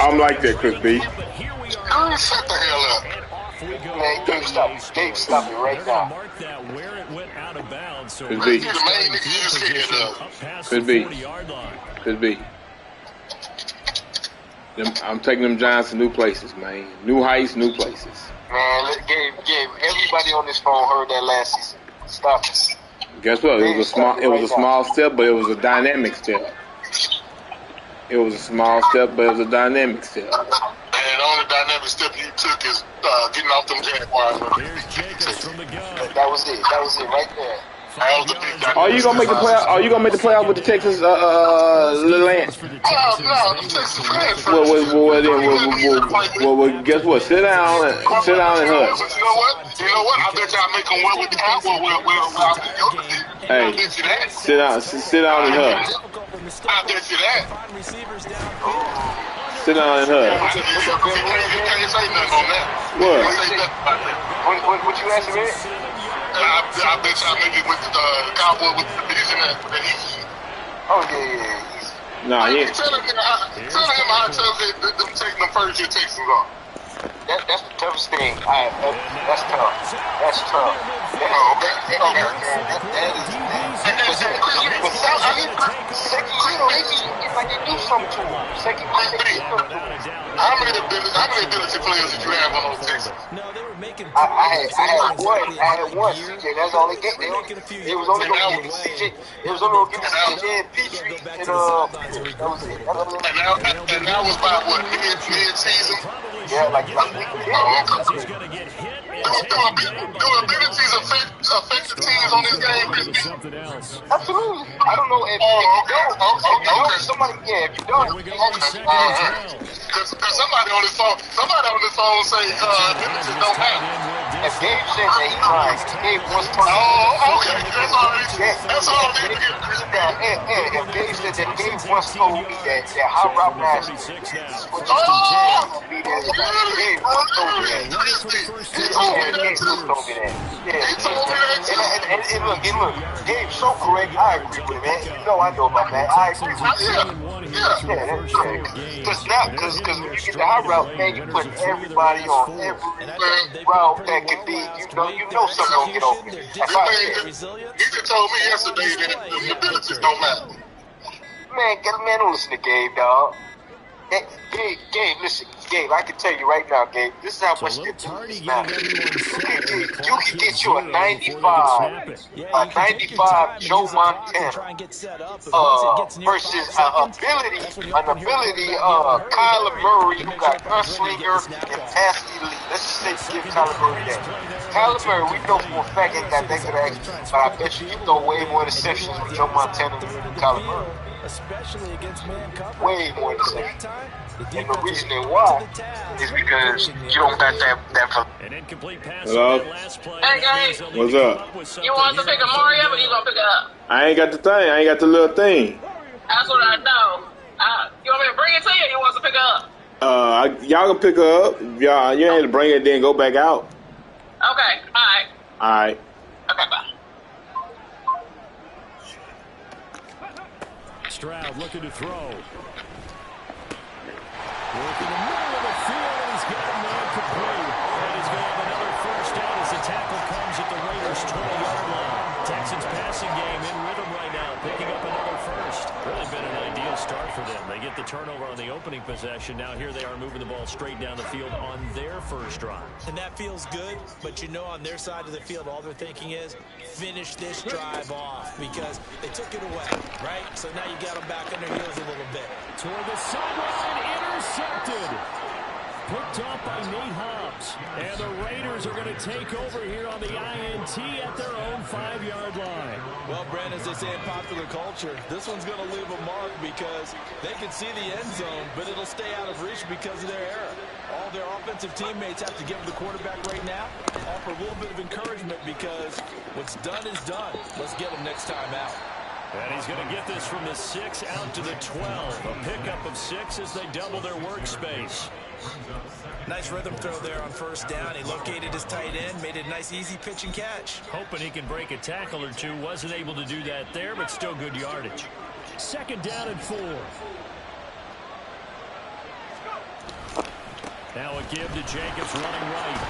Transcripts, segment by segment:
I'm like that, Chris B. Oh, shut the hell up. Man, Gabe, stop it right now. Chris B. The main nigga you scared of. Chris B. Chris B. I'm taking them Giants to new places, man. New heights, new places. Man, Gabe, everybody on this phone heard that last season. Stop it. Guess what? It was a small step, but it was a dynamic step. It was a small step, but it was a dynamic step. And the only dynamic step you took is getting off them Jaguars. That was it right there. Are you gonna make the playoff? Are you gonna make the playoff with the Texans, Lance? No, Texas fans. Well, guess what? Sit down and hush. You know what? I bet y'all make them win with the Cowboys. Hey, sit down and hush. I bet you that. Sit down and hush. You can't say nothing on that. What? What you asking me? I bet y'all make it with the Cowboy with the division that easy. Oh, yeah, easy. Nah, yeah. Tell him how tough them taking the first year Texans are. That's the toughest thing. That's tough. That's tough. Like they do something to him. How many ability players did you have on those Texans? I had one. CJ. That's all they get. They was only going to give CJ. It was only going to give CJ and Petrie. And that was it. And that was by what? Mid-season? Yeah, like do abilities affect the teams on this game? Absolutely. I don't know if you don't. Somebody, if you don't. Because somebody on this phone say abilities don't matter. If Gabe said that he's lying, Gabe wants to. Oh, okay. That's all I need to get. If Gabe said that Gabe once told me that Hot Rock Master is what you be there. Gabe once told me that. He told me that. And look, Gabe's so correct. I agree with him, man. You know I know about that. I agree with him. Because when you get the hot route, man, you put everybody on every route that can be. You know something don't get open. He just told me yesterday that the abilities don't matter. Man, don't listen to Gabe, dog. Gabe, listen, Gabe, I can tell you right now, Gabe, this is how much the abilities matter. You can get you a 95 Joe Montana versus an ability, Kyler Murray, who got gunslinger and pass elite. Let's just say give Kyler Murray that. Kyler Murray, we know for a fact ain't got that good action, but I bet you throw way more interceptions with Joe Montana than Kyler Murray. Especially against man coverage. Way more interceptions. And the reason why is because you don't got that. An incomplete pass. Hello? Hey, guys. What's up? You want to pick up Mario, or you gonna pick it up? I ain't got the thing. I ain't got the little thing. That's what I know. You want me to bring it to you, or you want to pick it up? Y'all can pick her up. Y'all, you ain't to bring it, then go back out. Okay. All right. Okay, bye. Stroud looking to throw. Working the middle of the field, and he's got a man complete. And he's going to have another first down as the tackle comes at the Raiders' 20-yard line. Texans passing game in rhythm right now, picking up another first. Really been an ideal start for them. They get the turnover on the opening possession. Now here they are moving the ball straight down the field on their first drive. And that feels good, but you know on their side of the field, all they're thinking is finish this drive off because they took it away, right? So now you got them back on their heels a little bit. Toward the sideline, intercepted. Picked off by Nate Hobbs. And the Raiders are going to take over here on the INT at their own 5-yard line. Well, Brent, as they say in popular culture, this one's going to leave a mark because they can see the end zone, but it'll stay out of reach because of their error. All their offensive teammates have to give the quarterback right now, offer a little bit of encouragement because what's done is done. Let's get them next time out. And he's going to get this from the 6 out to the 12. A pickup of 6 as they double their workspace. Nice rhythm throw there on first down. He located his tight end, made it a nice easy pitch and catch. Hoping he can break a tackle or two. Wasn't able to do that there, but still good yardage. 2nd down and 4. Now a give to Jacobs running right.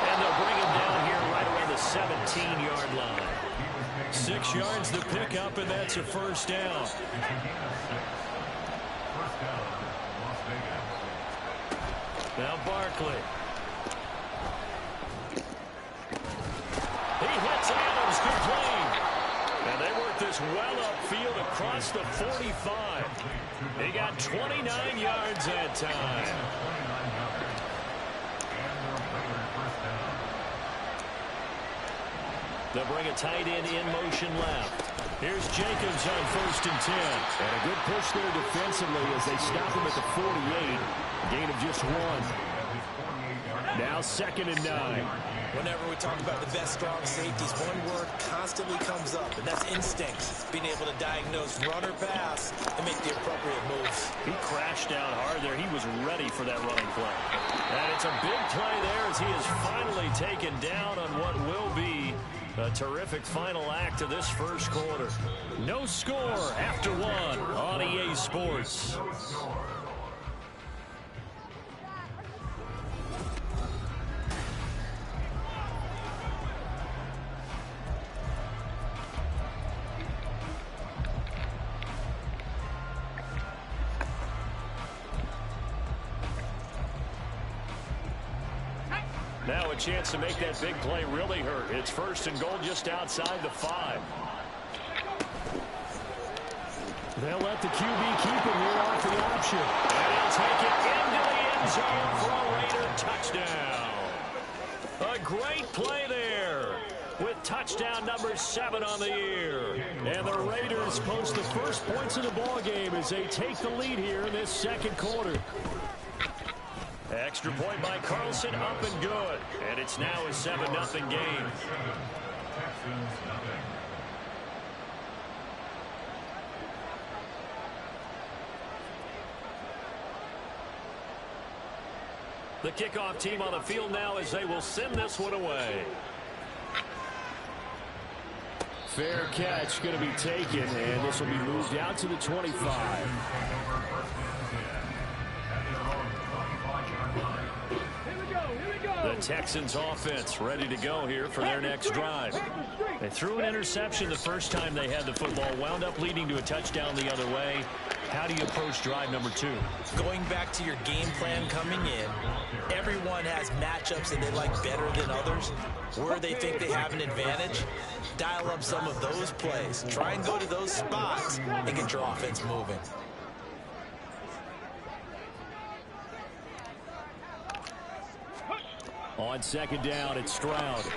And they'll bring him down here right around the 17-yard line. 6 yards to pick up, and that's a first down. Now Barkley. He hits Adams, complete. And they work this well upfield across the 45. He got 29 yards that time. They'll bring a tight end in motion left. Here's Jacobs on 1st and 10. And a good push there defensively as they stop him at the 48. Gain of just 1. Now 2nd and 9. Whenever we talk about the best strong safeties, one word constantly comes up, and that's instinct. Being able to diagnose run or pass and make the appropriate moves. He crashed down hard there. He was ready for that running play. And it's a big play there as he is finally taken down on what will be a terrific final act of this first quarter. No score after 1 on EA Sports. Now a chance to make that big play really hurt. It's 1st and goal just outside the 5. They'll let the QB keep it here off the option. And he'll take it into the end zone for a Raider touchdown. A great play there with touchdown number 7 on the year. And the Raiders post the first points of the ball game as they take the lead here in this second quarter. Extra point by Carlson, up and good. And it's now a 7-0 game. The kickoff team on the field now as they will send this one away. Fair catch going to be taken, and this will be moved out to the 25. The Texans offense ready to go here for their next drive. They threw an interception the first time they had the football, wound up leading to a touchdown the other way. How do you approach drive number 2? Going back to your game plan coming in, everyone has matchups that they like better than others. Where they think they have an advantage, dial up some of those plays. Try and go to those spots and get your offense moving. On 2nd down, it's Stroud. Swings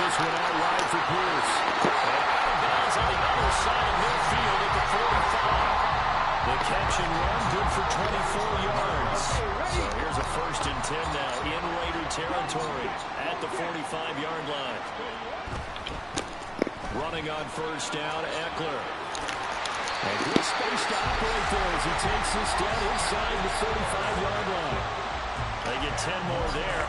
this one out wide for Pierce. Balls on the other side of midfield at the 45. The catch and run good for 24 yards. So here's a 1st and 10 now in Raider territory at the 45-yard line. Running on 1st down, Eckler. And good space to operate there as he takes this down inside the 35-yard line. They get 10 more there.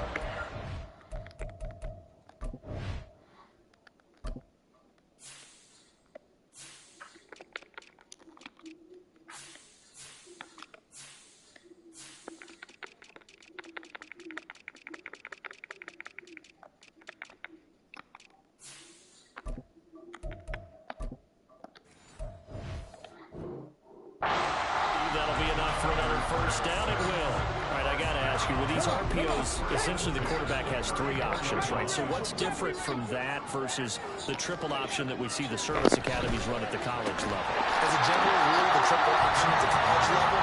That'll be enough for another 1st down. It will. All right, I got to ask you, with these RPOs, essentially the quarterback has 3 options, right? So what's different from that versus the triple option that we see the service academies run at the college level? As a general rule, the triple option at the college level,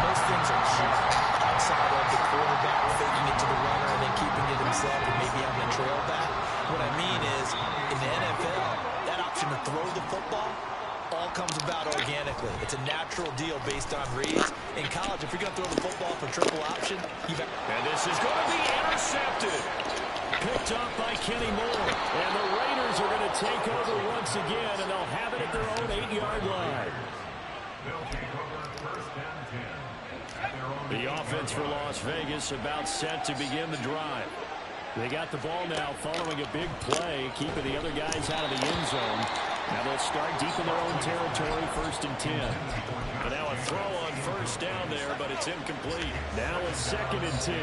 most things are cheap. Outside of the quarterback faking it to the runner and then keeping it himself and maybe having a trail back. What I mean is, in the NFL, that option to throw the football all comes about organically. It's a natural deal based on reads. In college, if you're going to throw the football for triple option, and this is going to be intercepted. Picked up by Kenny Moore. And the Raiders are going to take over once again, and they'll have it at their own 8-yard line. The offense for Las Vegas about set to begin the drive. They got the ball now following a big play, keeping the other guys out of the end zone. Now they'll start deep in their own territory, 1st and 10. And now a throw on 1st first down there, but it's incomplete. Now a 2nd and 10.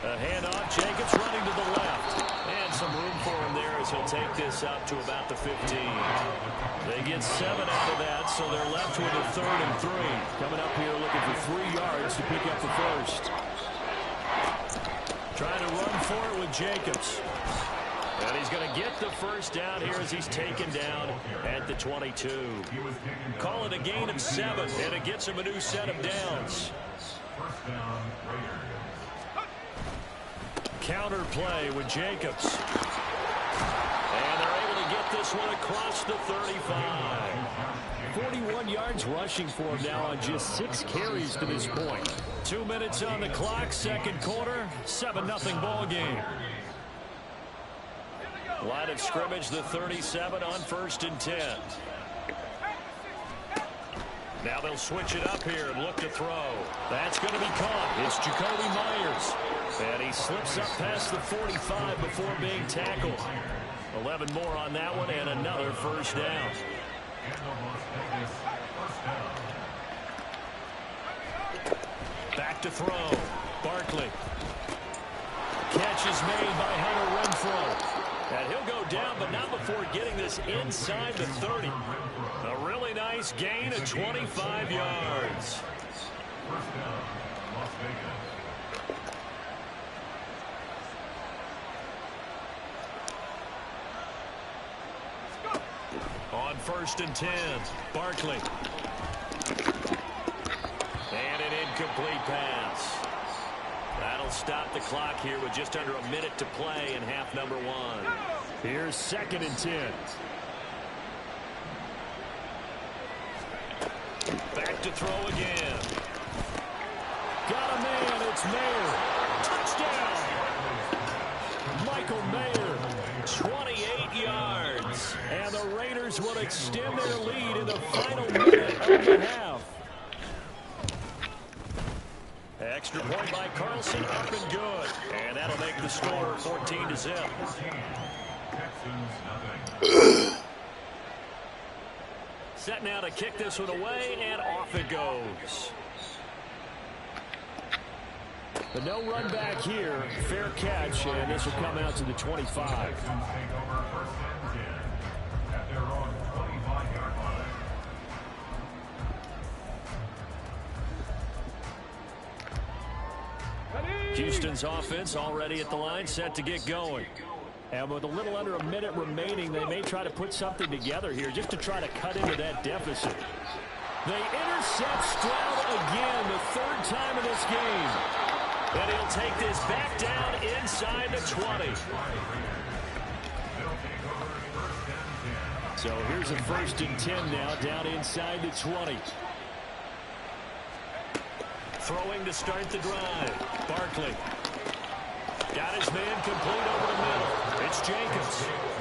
A handoff. Jacobs running to the left. And some room for him there as he'll take this up to about the 15. They get 7 out of that, so they're left with a 3rd and 3. Coming up here looking for 3 yards to pick up the first. Trying to run for it with Jacobs. And he's going to get the first down here as he's taken down at the 22. Call it a gain of 7, and it gets him a new set of downs. Counter play with Jacobs. And they're able to get this one across the 35. 41 yards rushing for him now on just 6 carries to this point. 2 minutes on the clock, 2nd quarter, 7-0 ball game. Line of scrimmage, the 37 on 1st and 10. Now they'll switch it up here and look to throw. That's going to be caught. It's Jacoby Myers. And he slips up past the 45 before being tackled. 11 more on that one and another first down. Back to throw. Barkley. Catch is made by Hunter Renfrow. And he'll go down, but not before getting this inside the 30. A really nice gain of 25 yards. On 1st and 10, Barkley. And an incomplete pass. That'll stop the clock here with just under a minute to play in half number 1. Here's 2nd and 10. Back to throw again. Got a man. It's Mayer. Touchdown. Michael Mayer. 28 yards. And the Raiders will extend their lead in the final minute of the half. Extra point by Carlson, up and good. And that'll make the score 14-0. Set now to kick this one away, and off it goes. But no run back here. Fair catch, and this will come out to the 25. Houston's offense already at the line, set to get going. And with a little under a minute remaining, they may try to put something together here just to try to cut into that deficit. They intercept Stroud again, the 3rd time in this game. And he'll take this back down inside the 20. So here's a 1st and 10 now, down inside the 20. Throwing to start the drive. Barkley. Got his man complete over the middle. It's Jacobs.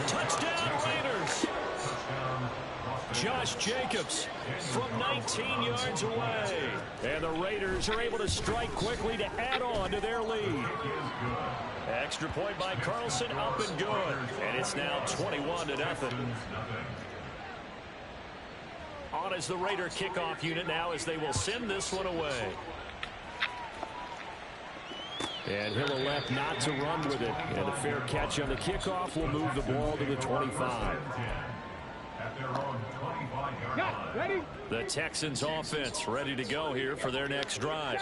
Touchdown Raiders. Josh Jacobs from 19 yards away. And the Raiders are able to strike quickly to add on to their lead. Extra point by Carlson, up and good. And it's now 21-0. On is the Raider kickoff unit now as they will send this one away. And he'll elect not to run with it. And a fair catch on the kickoff will move the ball to the 25. The Texans offense ready to go here for their next drive.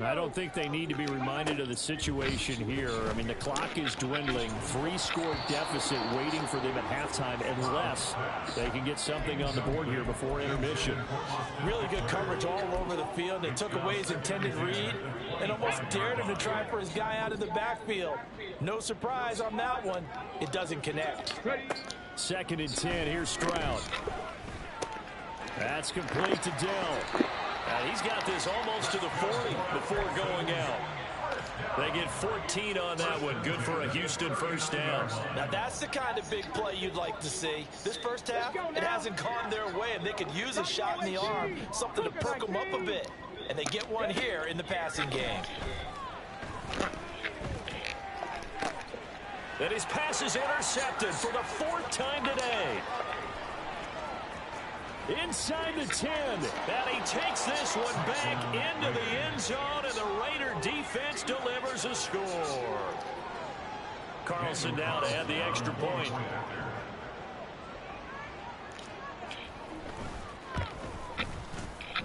I don't think they need to be reminded of the situation here. I mean, the clock is dwindling. 3-score deficit waiting for them at halftime unless they can get something on the board here before intermission. Really good coverage all over the field. They took away his intended read and almost dared him to try for his guy out of the backfield. No surprise on that one. It doesn't connect. 2nd and 10. Here's Stroud. That's complete to Dell. He's got this almost to the 40 before going out. They get 14 on that one. Good for a Houston first down. Now that's the kind of big play you'd like to see. This first half, it hasn't gone their way, and they could use a shot in the arm, something to perk them up a bit. And they get one here in the passing game. And his pass is intercepted for the 4th time today. inside the 10. And he takes this one back into the end zone, and the Raider defense delivers a score. Carlson down to add the extra point.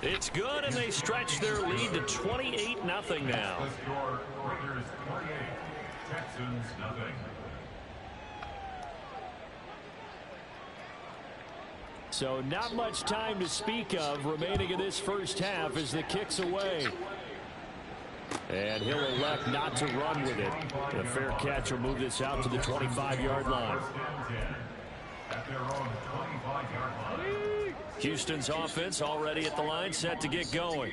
It's good, and they stretch their lead to 28-0 now. Raiders 28, Texans nothing. So not much time to speak of remaining in this first half as the kick's away. And he'll elect not to run with it. A fair catch will move this out to the 25-yard line. At their own 25-yard line. Houston's offense already at the line, set to get going.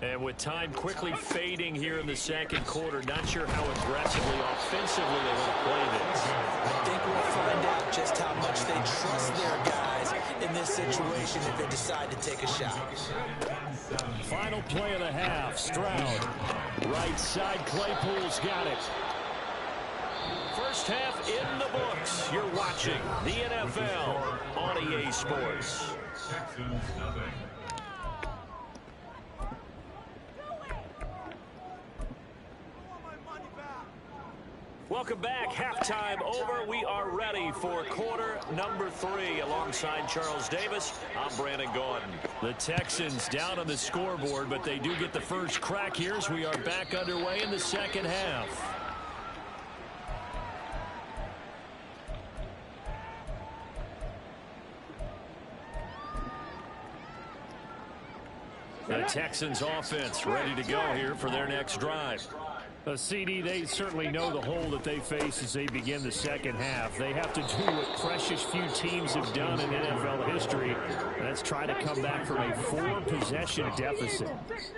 And with time quickly fading here in the second quarter, not sure how aggressively, offensively they want to play this. I think we'll find out just how much they trust their guys in this situation if they decide to take a shot. Final play of the half, Stroud. Right side, Claypool's got it. First half in the books. You're watching the NFL on EA Sports. Texans nothing. Welcome back. Halftime over. We are ready for quarter number 3. Alongside Charles Davis, I'm Brandon Gordon. The Texans down on the scoreboard, but they do get the first crack here as we are back underway in the second half. The Texans offense ready to go here for their next drive. CD, they certainly know the hole that they face as they begin the second half. They have to do what precious few teams have done in NFL history, and that's try to come back from a 4-possession deficit.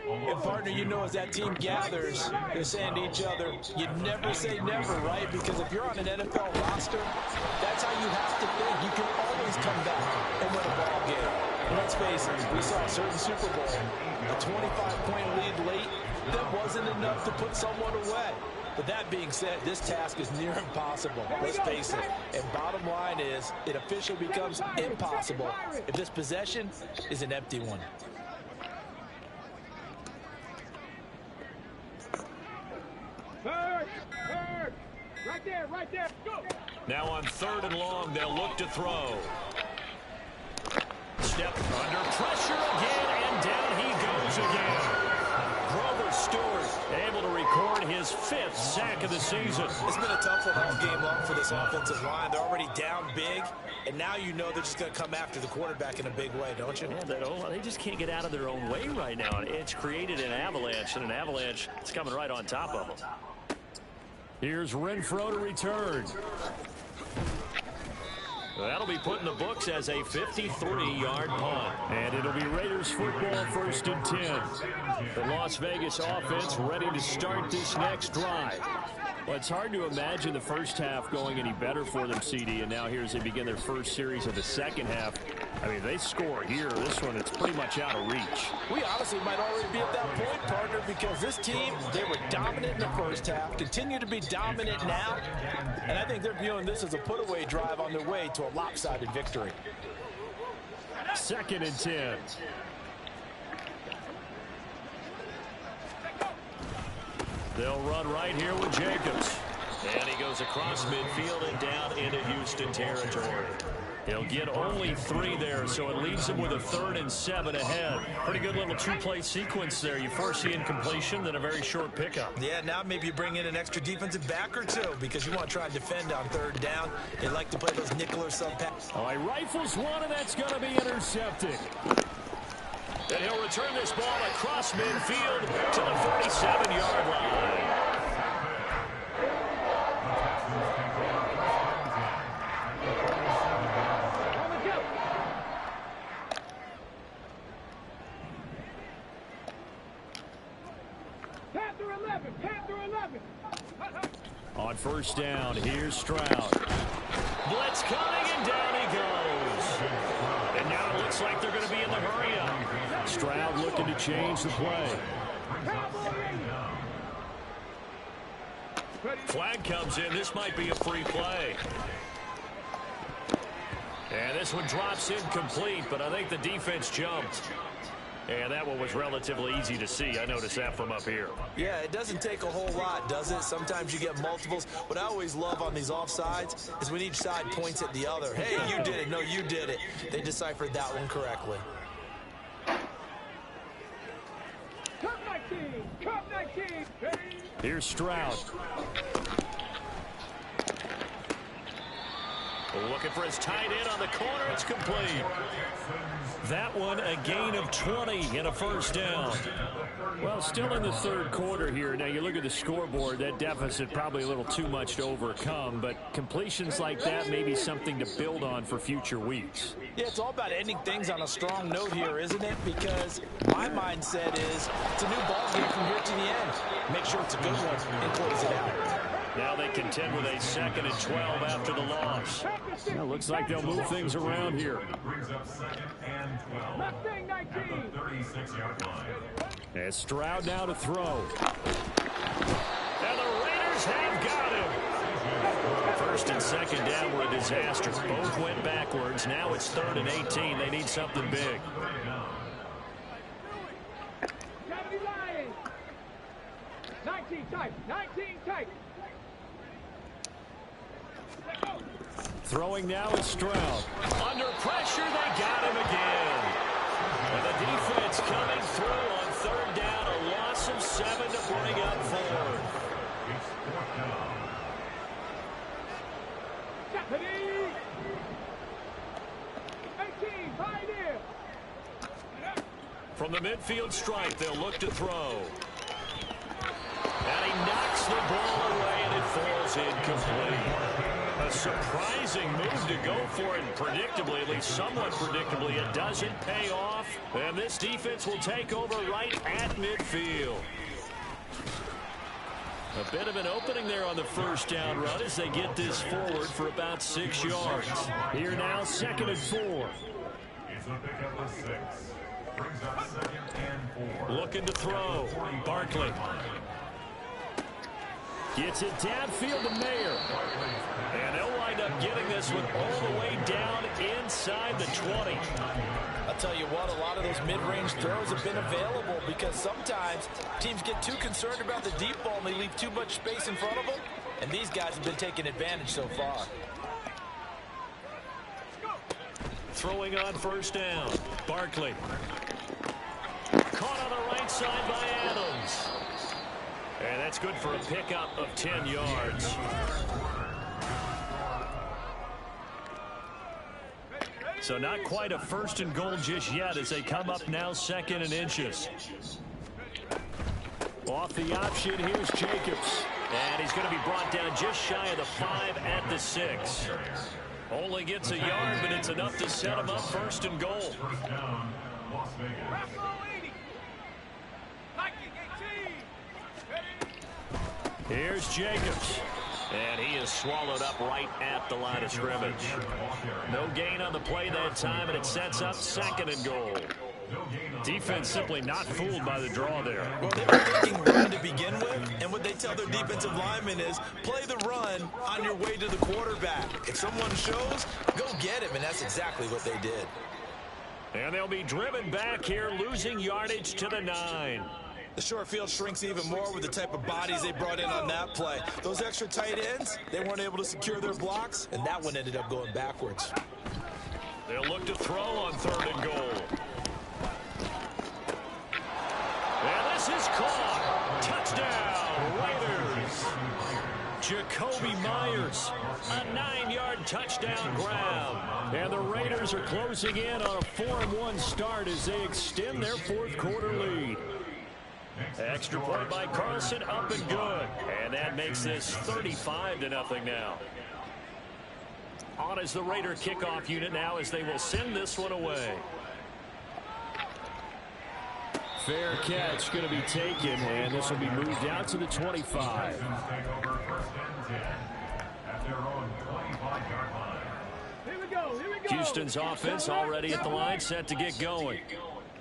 And partner, you know, as that team gathers, they're saying to each other, you never say never, right? Because if you're on an NFL roster, that's how you have to think. You can always come back and win a ball game. Let's face it, we saw a certain Super Bowl, a 25-point lead late, that wasn't enough to put someone away. But that being said, this task is near impossible. Let's face it. And bottom line is, it officially becomes impossible if this possession is an empty one. Right there, go! Now on 3rd and long, they'll look to throw. Step under pressure again, and down he goes again. Grover Stewart able to record his 5th sack of the season. It's been a tough one all game long for this offensive line. They're already down big, and now you know they're just going to come after the quarterback in a big way, don't you? Yeah, they just can't get out of their own way right now. It's created an avalanche, and an avalanche is coming right on top of them. Here's Renfro to return. That'll be put in the books as a 53-yard punt. And it'll be Raiders football 1st and 10. The Las Vegas offense ready to start this next drive. Well, it's hard to imagine the first half going any better for them, CD, and now here as they begin their first series of the second half. I mean, they score here. This one, it's pretty much out of reach. We honestly might already be at that point, partner, because this team, they were dominant in the first half, continue to be dominant now, and I think they're viewing this as a put-away drive on their way to a lopsided victory. 2nd and 10. They'll run right here with Jacobs. And he goes across midfield and down into Houston territory. He'll get only 3 there, so it leaves him with a 3rd and 7 ahead. Pretty good little 2-play sequence there. You force the incompletion, then a very short pickup. Yeah, now maybe you bring in an extra defensive back or 2 because you want to try and defend on 3rd down. They like to play those nickel or sub pass. Oh, he rifles one, and that's going to be intercepted. And he'll return this ball across midfield to the 47-yard line. On 1st down, here's Stroud. Blitz coming, and down he goes. And now it looks like they're going to be in the hurry-up. Stroud looking to change the play. Flag comes in. This might be a free play. And this one drops incomplete, but I think the defense jumped. And that one was relatively easy to see. I noticed that from up here. Yeah, it doesn't take a whole lot, does it? Sometimes you get multiples. What I always love on these offsides is when each side points at the other. Hey, you did it. No, you did it. They deciphered that one correctly. Here's Stroud. Looking for his tight end on the corner. It's complete. That one a gain of 20 and a first down. Well, still in the third quarter here. Now, you look at the scoreboard, that deficit probably a little too much to overcome, but completions like that may be something to build on for future weeks. Yeah, it's all about ending things on a strong note here, isn't it? Because my mindset is it's a new ball game from here to the end. Make sure it's a good one and close it out. Now they contend with a 2nd and 12 after the loss. Well, looks like they'll move things around here. Brings up 2nd and 12 at the 36-yard line. And Stroud now to throw. And the Raiders have got him. 1st and 2nd down were a disaster. Both went backwards. Now it's 3rd and 18. They need something big. Throwing now is Stroud. Under pressure, they got him again. And the defense coming through on 3rd down. A loss of 7 to bring up 4th. From the midfield stripe, they'll look to throw. And he knocks the ball away, and it falls incomplete. A surprising move to go for it, and predictably, at least somewhat predictably, it doesn't pay off. And this defense will take over right at midfield. A bit of an opening there on the first down run as they get this forward for about 6 yards. Here now, 2nd and 4. It's a pickup of 6. Brings up 2nd and 4. Looking to throw. Barkley. Gets it downfield to Mayer. And they'll wind up getting this one all the way down inside the 20. I'll tell you what, a lot of those mid-range throws have been available because sometimes teams get too concerned about the deep ball and they leave too much space in front of them. And these guys have been taking advantage so far. Throwing on 1st down. Barkley. Caught on the right side by Adams. And that's good for a pickup of 10 yards. So not quite a 1st and goal just yet as they come up now 2nd and inches. Off the option, here's Jacobs. And he's going to be brought down just shy of the 5 at the 6. Only gets a yard, but it's enough to set him up 1st and goal. First down, Las Vegas. Here's Jacobs. And he is swallowed up right at the line of scrimmage. No gain on the play that time, and it sets up 2nd and goal. Defense simply not fooled by the draw there. Well, they were thinking run to begin with, and what they tell their defensive linemen is play the run on your way to the quarterback. If someone shows, go get him, and that's exactly what they did. And they'll be driven back here, losing yardage to the 9. The short field shrinks even more with the type of bodies they brought in on that play. Those extra tight ends, they weren't able to secure their blocks, and that one ended up going backwards. They'll look to throw on 3rd and goal. And this is caught. Touchdown, Raiders. Jacoby Myers, a 9-yard touchdown grab. And the Raiders are closing in on a 4-1 start as they extend their 4th quarter lead. Extra point by Carlson, up and good. And that makes this 35-0 now. On is the Raider kickoff unit now as they will send this one away. Fair catch going to be taken, and this will be moved out to the 25. Houston's offense already at the line, set to get going.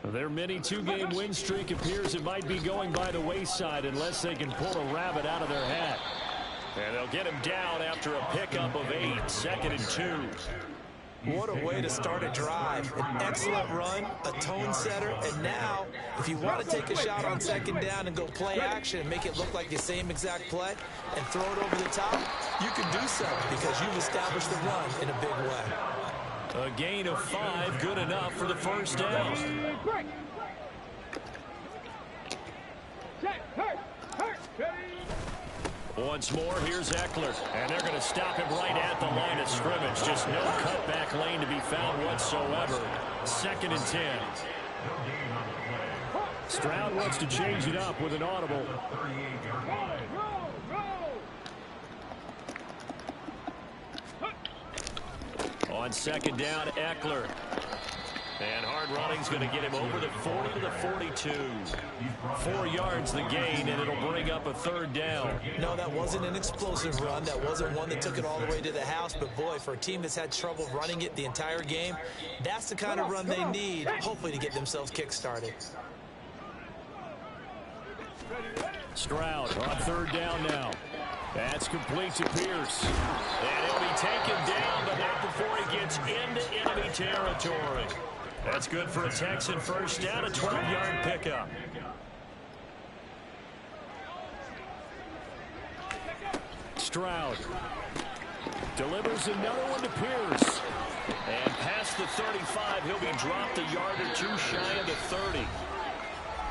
Their mini 2-game win streak appears it might be going by the wayside unless they can pull a rabbit out of their hat. And they'll get him down after a pickup of 8, 2nd and 2. What a way to start a drive. An excellent run, a tone setter, and now, if you want to take a shot on second down and go play action and make it look like the same exact play and throw it over the top, you can do so because you've established the run in a big way. A gain of 5, good enough for the first down. Once more, here's Eckler, and they're going to stop him right at the line of scrimmage. Just no cutback lane to be found whatsoever. 2nd and 10. Stroud wants to change it up with an audible. On 2nd down, Eckler. And hard running's going to get him over the 40 to the 42. 4 yards the gain, and it'll bring up a 3rd down. No, that wasn't an explosive run. That wasn't one that took it all the way to the house. But, boy, for a team that's had trouble running it the entire game, that's the kind of run they need, hopefully, to get themselves kick-started. Stroud on 3rd down now. That's complete to Pierce. And he'll be taken down, but not before he gets into enemy territory. That's good for a Texan first down, a 12-yard pickup. Stroud delivers another one to Pierce. And past the 35, he'll be dropped a yard or 2 shy of the 30.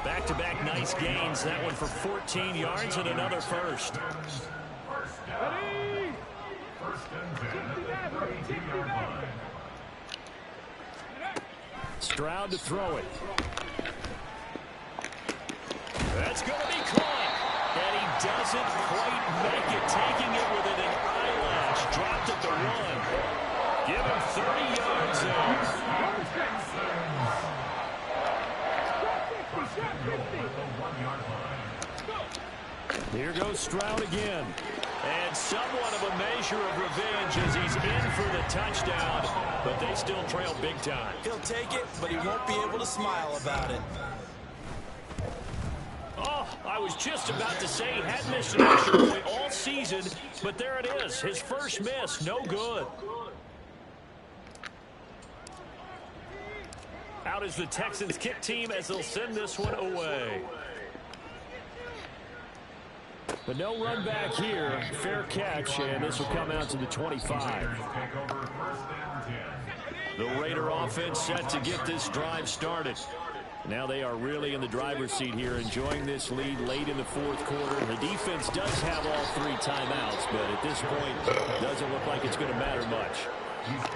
Back-to-back nice gains. That one for 14 yards and another first. First and 10 at the 32-yard line. Stroud to throw it. That's going to be caught. And he doesn't quite make it. Taking it with an eyelash. Dropped at the 1. Give him 30 yards there. Here goes Stroud again. And somewhat of a measure of revenge as he's in for the touchdown. But they still trail big time. He'll take it, but he won't be able to smile about it. Oh, I was just about to say he had missed an extra point all season, but there it is. His first miss, no good. Out is the Texans kick team as they'll send this one away. But no run back here. Fair catch, and this will come out to the 25. The Raider offense set to get this drive started. Now they are really in the driver's seat here, enjoying this lead late in the 4th quarter. The defense does have all 3 timeouts, but at this point, doesn't look like it's going to matter much.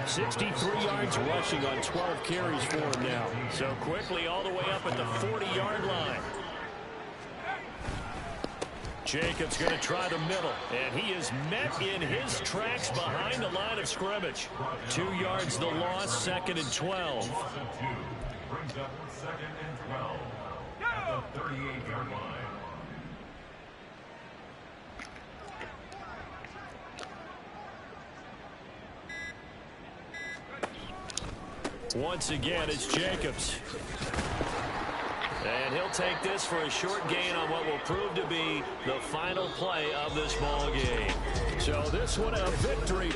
63 yards rushing on 12 carries for him now. So quickly all the way up at the 40-yard line. Jacobs going to try the middle, and he is met in his tracks behind the line of scrimmage. 2 yards the loss, 2nd and 12. Brings up 2nd and 12 at the 38-yard line. Once again, it's Jacobs. And he'll take this for a short gain on what will prove to be the final play of this ball game. So this one a victory